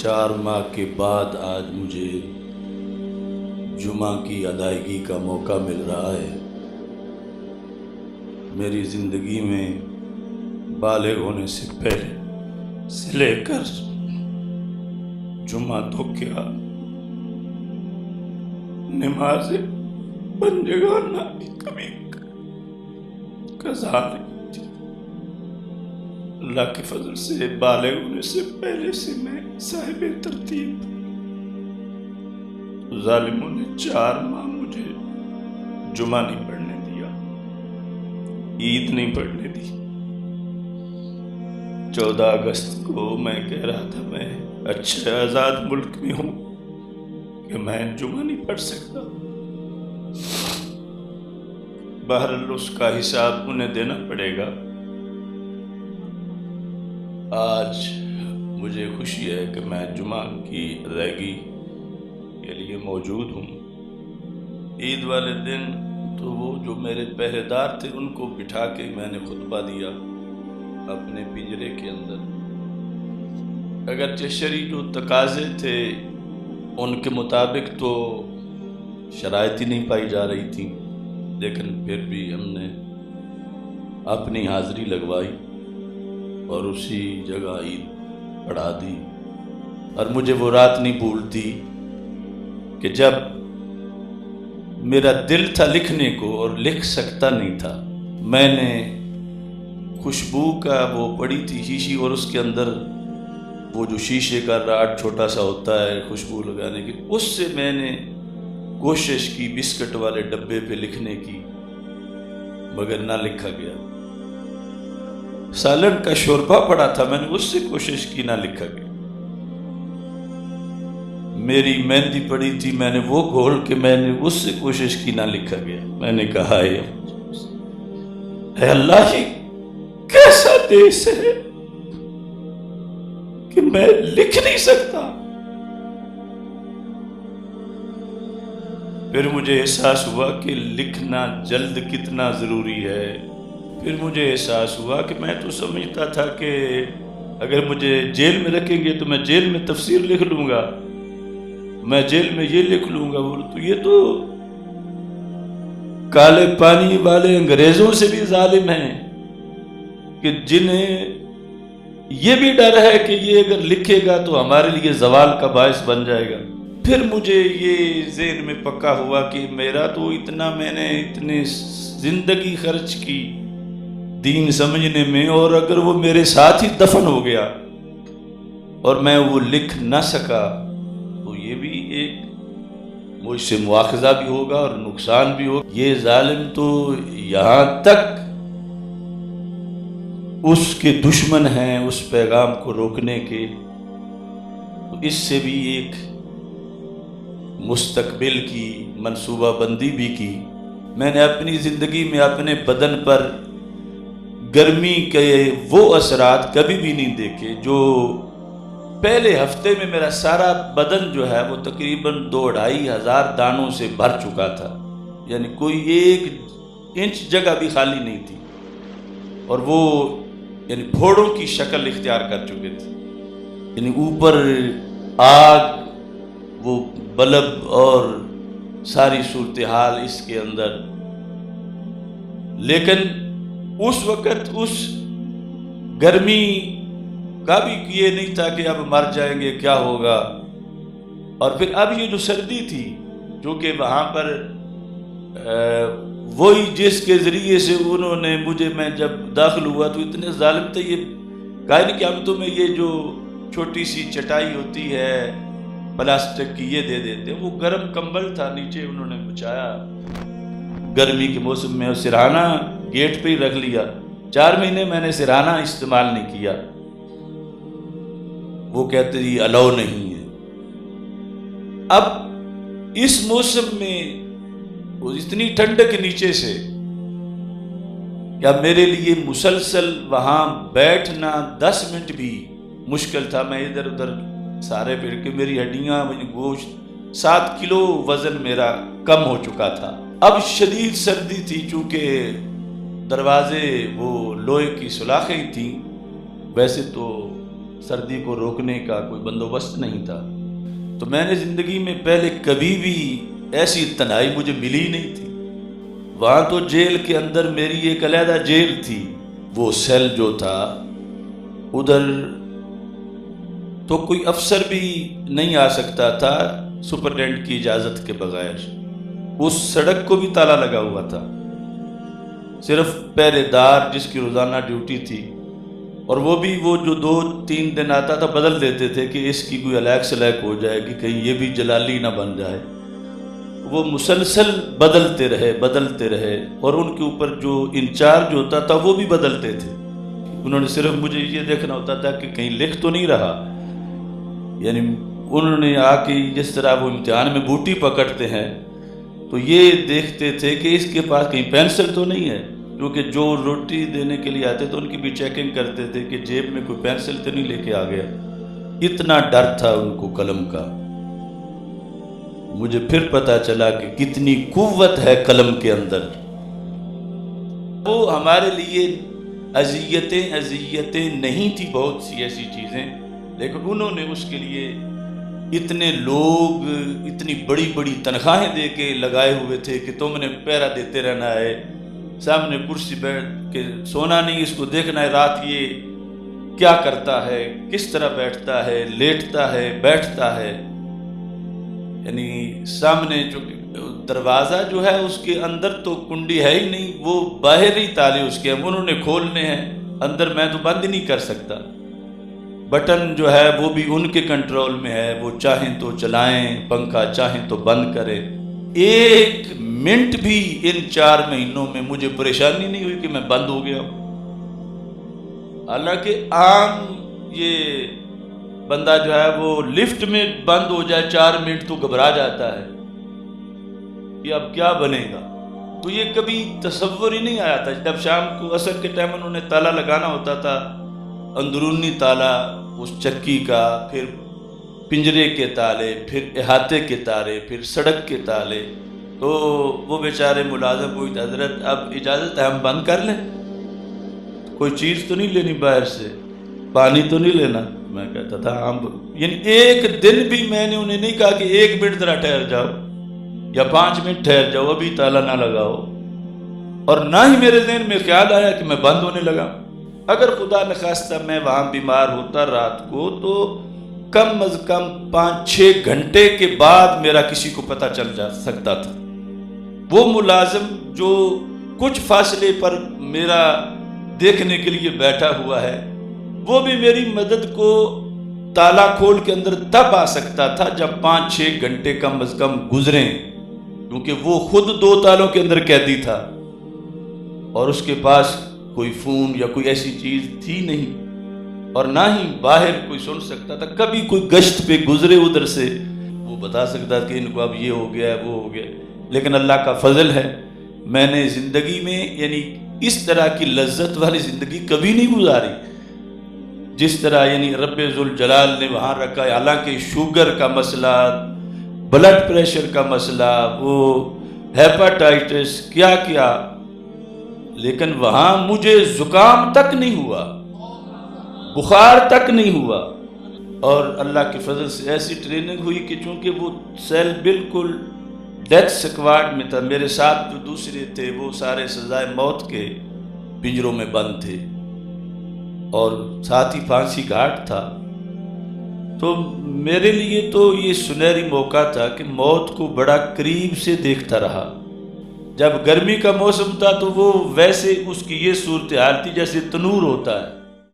4 ماہ کے بعد آج مجھے جمعہ کی ادائیگی کا موقع مل رہا ہے۔ میری زندگی میں بالغ ہونے سے پہلے سے لے کر جمعہ تو کیا نماز بندگانہ بھی کبھی قضا نہیں تھی۔ اللہ کے فضل سے بالغ ہونے سے پہلے سے میں صاحب ترتیب، ظالموں نے 4 ماہ مجھے جمعہ نہیں پڑھنے دیا، عید نہیں پڑھنے دی۔ 14 اگست کو میں کہہ رہا تھا میں اچھے آزاد ملک میں ہوں کہ میں جمعہ نہیں پڑھ سکتا۔ بہرحال اس کا حساب انہیں دینا پڑے گا۔ آج مجھے خوشی ہے کہ میں جمعہ کی ادائیگی کے لیے موجود ہوں۔ عید والے دن تو وہ جو میرے پہرے دار تھے ان کو بٹھا کے میں نے خطبہ دیا اپنے پنجرے کے اندر۔ اگرچہ شرعی جو تقاضے تھے ان کے مطابق تو شرائط ہی نہیں پائی جا رہی تھی، لیکن پھر بھی ہم نے اپنی حاضری لگوائی اور اسی جگہ عید پڑھا دی۔ اور مجھے وہ رات نہیں بھولتی کہ جب میرا دل تھا لکھنے کو اور لکھ سکتا نہیں تھا، میں نے خوشبو کا وہ پڑی تھی شیشی، اور اس کے اندر وہ جو شیشے کا راڈ چھوٹا سا ہوتا ہے خوشبو لگانے کی، اس سے میں نے کوشش کی بسکٹ والے ڈبے پہ لکھنے کی، مگر نہ لکھا گیا۔ سالن کا شوربہ پڑا تھا، میں نے اس سے کوشش کی، نہ لکھا گیا۔ میری مہندی پڑی تھی، میں نے وہ گھول کے میں نے اس سے کوشش کی، نہ لکھا گیا۔ میں نے کہا اے اللہ، یہ کیسا دیس ہے کہ میں لکھ نہیں سکتا۔ پھر مجھے احساس ہوا کہ لکھنا جلد کتنا ضروری ہے۔ پھر مجھے احساس ہوا کہ میں تو سمجھتا تھا کہ اگر مجھے جیل میں رکھیں گے تو میں جیل میں تفسیر لکھ لوں گا، میں جیل میں یہ لکھ لوں گا، تو یہ تو کالے پانی والے انگریزوں سے بھی ظالم ہیں کہ جنہیں یہ بھی ڈر ہے کہ یہ اگر لکھے گا تو ہمارے لیے زوال کا باعث بن جائے گا۔ پھر مجھے یہ ذہن میں پکا ہوا کہ میرا تو اتنا میں نے اتنی زندگی خرچ کی دین سمجھنے میں، اور اگر وہ میرے ساتھ ہی دفن ہو گیا اور میں وہ لکھ نہ سکا تو یہ بھی ایک مجھ سے مواخذہ بھی ہوگا اور نقصان بھی ہوگا۔ یہ ظالم تو یہاں تک اس کے دشمن ہیں اس پیغام کو روکنے کے، تو اس سے بھی ایک مستقبل کی منصوبہ بندی بھی کی۔ میں نے اپنی زندگی میں اپنے بدن پر گرمی کے وہ اثرات کبھی بھی نہیں دیکھے۔ جو پہلے ہفتے میں میرا سارا بدن جو ہے وہ تقریباً 2-2.5 ہزار دانوں سے بھر چکا تھا، یعنی کوئی 1 انچ جگہ بھی خالی نہیں تھی، اور وہ یعنی پھوڑوں کی شکل اختیار کر چکے تھے، یعنی اوپر آگ، وہ بلب اور ساری صورتحال اس کے اندر۔ لیکن اس وقت اس گرمی کا بھی یہ نہیں تھا کہ اب مر جائیں گے کیا ہوگا۔ اور پھر اب یہ جو سردی تھی، جو کہ وہاں پر وہی جس کے ذریعے سے انہوں نے مجھے، میں جب داخل ہوا تو اتنے ظالم تھے، یہ کہا کہ ہم تمہیں یہ جو چھوٹی سی چٹائی ہوتی ہے پلاسٹک کی یہ دے دیتے ہیں۔ وہ گرم کمبل تھا نیچے انہوں نے بچھایا گرمی کے موسم میں، اور سرہانہ گیٹ پہ ہی رکھ لیا۔ 4 مہینے میں نے سرہانہ استعمال نہیں کیا، وہ کہتے یہ الاؤ نہیں ہے۔ اب اس موسم میں اتنی ٹھنڈک نیچے سے کیا میرے لیے مسلسل وہاں بیٹھنا 10 منٹ بھی مشکل تھا۔ میں ادھر ادھر سارے پھر کے میری ہڈیاں، گوشت 7 کلو وزن میرا کم ہو چکا تھا۔ اب شدید سردی تھی، چونکہ دروازے وہ لوہے کی سلاخیں تھیں، ویسے تو سردی کو روکنے کا کوئی بندوبست نہیں تھا۔ تو میں نے زندگی میں پہلے کبھی بھی ایسی تنہائی مجھے ملی نہیں تھی۔ وہاں تو جیل کے اندر میری ایک علیحدہ جیل تھی، وہ سیل جو تھا ادھر تو کوئی افسر بھی نہیں آ سکتا تھا سپرڈینٹ کی اجازت کے بغیر۔ اس سڑک کو بھی تالا لگا ہوا تھا، صرف پہرے دار جس کی روزانہ ڈیوٹی تھی، اور وہ بھی وہ جو 2-3 دن آتا تھا بدل دیتے تھے کہ اس کی کوئی الیک سلیک ہو جائے کہ کہیں یہ بھی جلالی نہ بن جائے۔ وہ مسلسل بدلتے رہے اور ان کے اوپر جو انچارج ہوتا تھا وہ بھی بدلتے تھے۔ انہوں نے صرف مجھے یہ دیکھنا ہوتا تھا کہ کہیں لکھ تو نہیں رہا، یعنی انہوں نے آ کے جس طرح وہ امتحان میں بوٹی پکڑتے ہیں تو یہ دیکھتے تھے کہ اس کے پاس کہیں پینسل تو نہیں ہے، کیونکہ جو روٹی دینے کے لیے آتے تو ان کی بھی چیکنگ کرتے تھے کہ جیب میں کوئی پینسل تو نہیں لے کے آ گیا۔ اتنا ڈر تھا ان کو قلم کا۔ مجھے پھر پتا چلا کہ کتنی قوت ہے قلم کے اندر۔ وہ ہمارے لیے اذیتیں نہیں تھی، بہت سی ایسی چیزیں، لیکن انہوں نے اس کے لیے اتنے لوگ اتنی بڑی بڑی تنخواہیں دے کے لگائے ہوئے تھے کہ تم نے پہرا دیتے رہنا ہے، سامنے کرسی بیٹھ کے سونا نہیں، اس کو دیکھنا ہے رات یہ کیا کرتا ہے، کس طرح بیٹھتا ہے، لیٹتا ہے، بیٹھتا ہے۔ یعنی سامنے جو دروازہ جو ہے اس کے اندر تو کنڈی ہے ہی نہیں، وہ باہر ہی تالے اس کے انہوں نے کھولنے ہیں، اندر میں تو بند نہیں کر سکتا۔ بٹن جو ہے وہ بھی ان کے کنٹرول میں ہے، وہ چاہیں تو چلائیں پنکھا، چاہیں تو بند کریں۔ ایک منٹ بھی ان 4 مہینوں میں مجھے پریشانی نہیں ہوئی کہ میں بند ہو گیا ہوں۔ حالانکہ عام یہ بندہ جو ہے وہ لفٹ میں بند ہو جائے 4 منٹ تو گھبرا جاتا ہے کہ اب کیا بنے گا، تو یہ کبھی تصور ہی نہیں آیا تھا۔ جب شام کو عصر کے ٹائم انہوں نے تالا لگانا ہوتا تھا، اندرونی تالا اس چکی کا، پھر پنجرے کے تالے، پھر احاطے کے تالے، پھر سڑک کے تالے، تو وہ بیچارے ملازم ہوئی حضرت اب اجازت ہے ہم بند کر لیں، کوئی چیز تو نہیں لینی باہر سے، پانی تو نہیں لینا۔ میں کہتا تھا ہم، یعنی ایک دن بھی میں نے انہیں نہیں کہا کہ 1 منٹ ذرا ٹھہر جاؤ یا 5 منٹ ٹھہر جاؤ، ابھی تالا نہ لگاؤ، اور نہ ہی میرے ذہن میں خیال آیا کہ میں بند ہونے لگا۔ اگر خدا نخواستہ میں وہاں بیمار ہوتا رات کو تو کم از کم 5-6 گھنٹے کے بعد میرا کسی کو پتہ چل جا سکتا تھا۔ وہ ملازم جو کچھ فاصلے پر میرا دیکھنے کے لیے بیٹھا ہوا ہے، وہ بھی میری مدد کو تالا کھول کے اندر تب آ سکتا تھا جب 5-6 گھنٹے کم از کم گزریں، کیونکہ وہ خود 2 تالوں کے اندر قیدی تھا اور اس کے پاس کوئی فون یا کوئی ایسی چیز تھی نہیں، اور نہ ہی باہر کوئی سن سکتا تھا۔ کبھی کوئی گشت پہ گزرے ادھر سے وہ بتا سکتا کہ ان کو اب یہ ہو گیا ہے، وہ ہو گیا، لیکن اللہ کا فضل ہے میں نے زندگی میں یعنی اس طرح کی لذت والی زندگی کبھی نہیں گزاری جس طرح یعنی رب ذوالجلال نے وہاں رکھا ہے۔ حالانکہ شوگر کا مسئلہ، بلڈ پریشر کا مسئلہ، وہ ہیپاٹائٹس کیا کیا، لیکن وہاں مجھے زکام تک نہیں ہوا، بخار تک نہیں ہوا، اور اللہ کے فضل سے ایسی ٹریننگ ہوئی کہ چونکہ وہ سیل بالکل ڈیتھ سکواڈ میں تھا، میرے ساتھ جو دوسرے تھے وہ سارے سزائے موت کے پنجروں میں بند تھے، اور ساتھ ہی پھانسی گھاٹ تھا۔ تو میرے لیے تو یہ سنہری موقع تھا کہ موت کو بڑا قریب سے دیکھتا رہا۔ جب گرمی کا موسم تھا تو وہ ویسے اس کی یہ صورتحال تھی جیسے تنور ہوتا ہے،